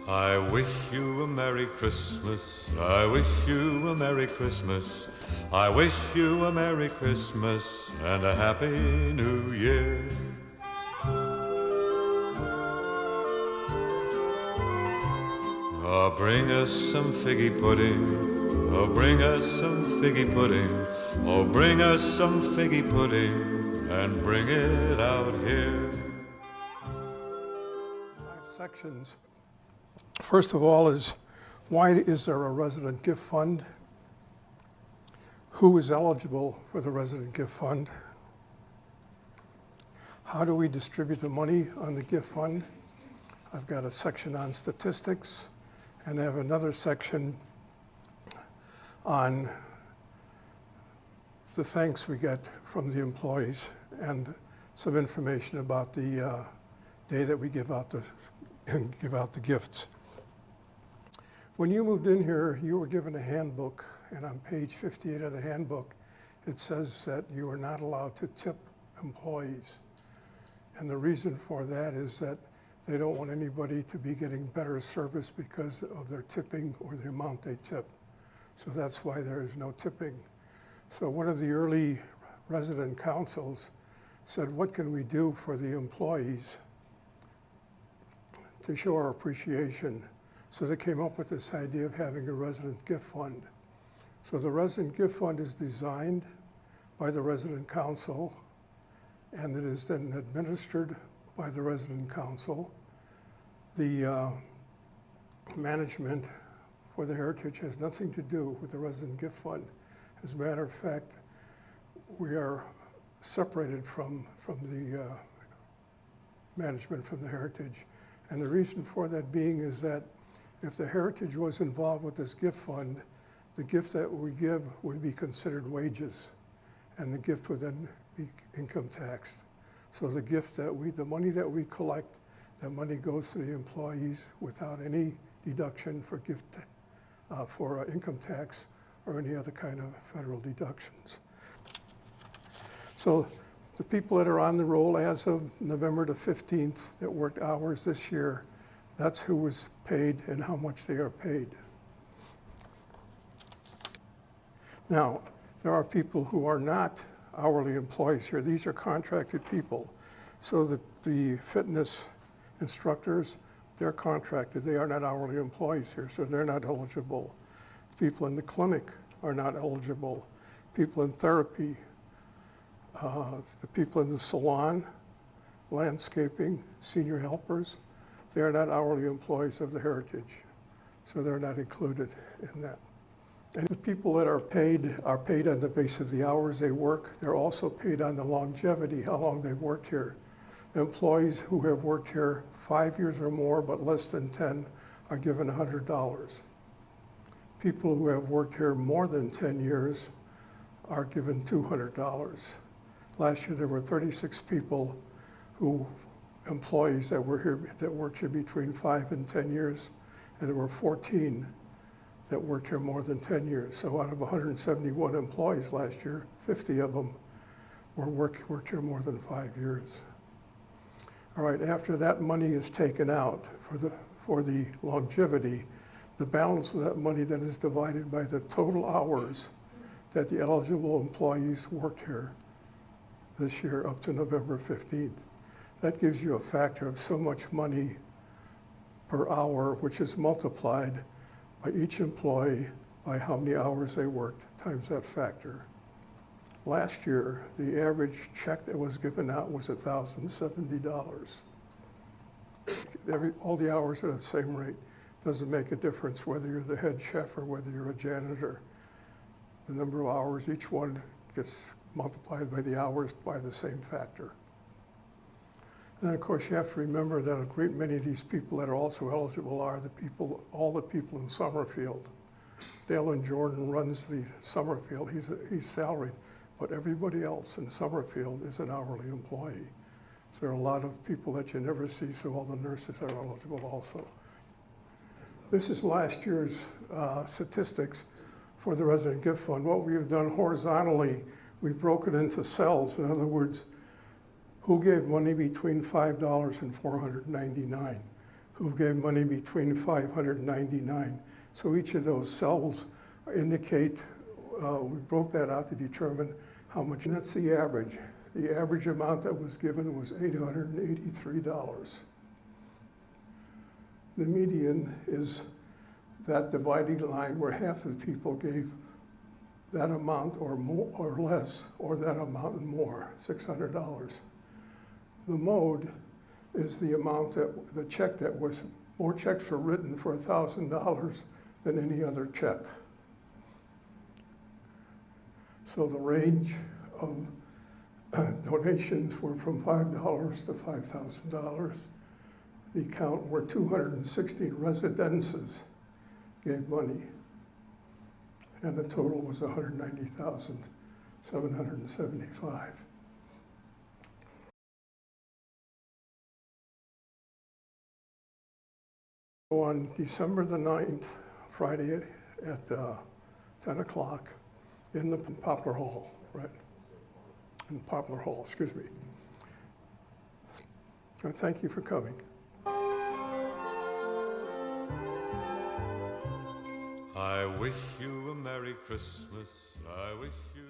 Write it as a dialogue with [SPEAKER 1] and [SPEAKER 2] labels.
[SPEAKER 1] I wish you a Merry Christmas. I wish you a Merry Christmas. I wish you a Merry Christmas and a Happy New Year. Oh, bring us some figgy pudding. Oh, bring us some figgy pudding. Oh, bring us some figgy pudding and bring it out here.
[SPEAKER 2] 5 sections. First of all is, why is there a resident gift fund? Who is eligible for the resident gift fund? How do we distribute the money on the gift fund? I've got a section on statistics, and I have another section on the thanks we get from the employees and some information about the day that we give out the gifts. When you moved in here, you were given a handbook, and on page 58 of the handbook, it says that you are not allowed to tip employees. And the reason for that is that they don't want anybody to be getting better service because of their tipping or the amount they tip. So that's why there is no tipping. So one of the early resident councils said, what can we do for the employees to show our appreciation? So they came up with this idea of having a resident gift fund. So the resident gift fund is designed by the resident council, and it is then administered by the resident council. The management for the Heritage has nothing to do with the resident gift fund. As a matter of fact, we are separated from the management from the Heritage. And the reason for that being is that if the Heritage was involved with this gift fund, the gift that we give would be considered wages, and the gift would then be income taxed. So the gift that the money that we collect, that money goes to the employees without any deduction for for income tax or any other kind of federal deductions. So the people that are on the roll as of November the 15th that worked hours this year, that's who was paid and how much they are paid. Now, there are people who are not hourly employees here. These are contracted people. So the fitness instructors, they're contracted. They are not hourly employees here, so they're not eligible. People in the clinic are not eligible. People in therapy, the people in the salon, landscaping, senior helpers, they are not hourly employees of the Heritage, so they're not included in that. And the people that are paid on the basis of the hours they work. They're also paid on the longevity, how long they've worked here. Employees who have worked here 5 years or more, but less than 10, are given $100. People who have worked here more than 10 years are given $200. Last year there were 36 people employees that worked here between 5 and 10 years, and there were 14 that worked here more than 10 years. So out of 171 employees last year, 50 of them worked here more than 5 years. All right, after that money is taken out for the longevity, the balance of that money then is divided by the total hours that the eligible employees worked here this year up to November 15th. That gives you a factor of so much money per hour, which is multiplied by each employee by how many hours they worked times that factor. Last year, the average check that was given out was $1,070. All the hours are at the same rate. Doesn't make a difference whether you're the head chef or whether you're a janitor. The number of hours, each one gets multiplied by the hours by the same factor. And then of course you have to remember that a great many of these people that are also eligible are all the people in Summerfield. Dalen Jordan runs the Summerfield, he's salaried, but everybody else in Summerfield is an hourly employee. So there are a lot of people that you never see, so all the nurses are eligible also. This is last year's statistics for the Resident Gift Fund. What we have done horizontally, we've broken into cells. In other words, who gave money between $5 and $499? who gave money between 599. So each of those cells indicate, we broke that out to determine how much, and that's the average. The average amount that was given was $883. The median is that dividing line where half of the people gave that amount or more or less, or that amount and more, $600. The mode is the amount that the check that was, more checks were written for $1,000 than any other check. So the range of donations were from $5 to $5,000. The count were 216 residences gave money, and the total was 190,775. On December the 9th, Friday at 10 o'clock in the Poplar Hall, right? In Poplar Hall, excuse me. Thank you for coming.
[SPEAKER 1] I wish you a Merry Christmas. I wish you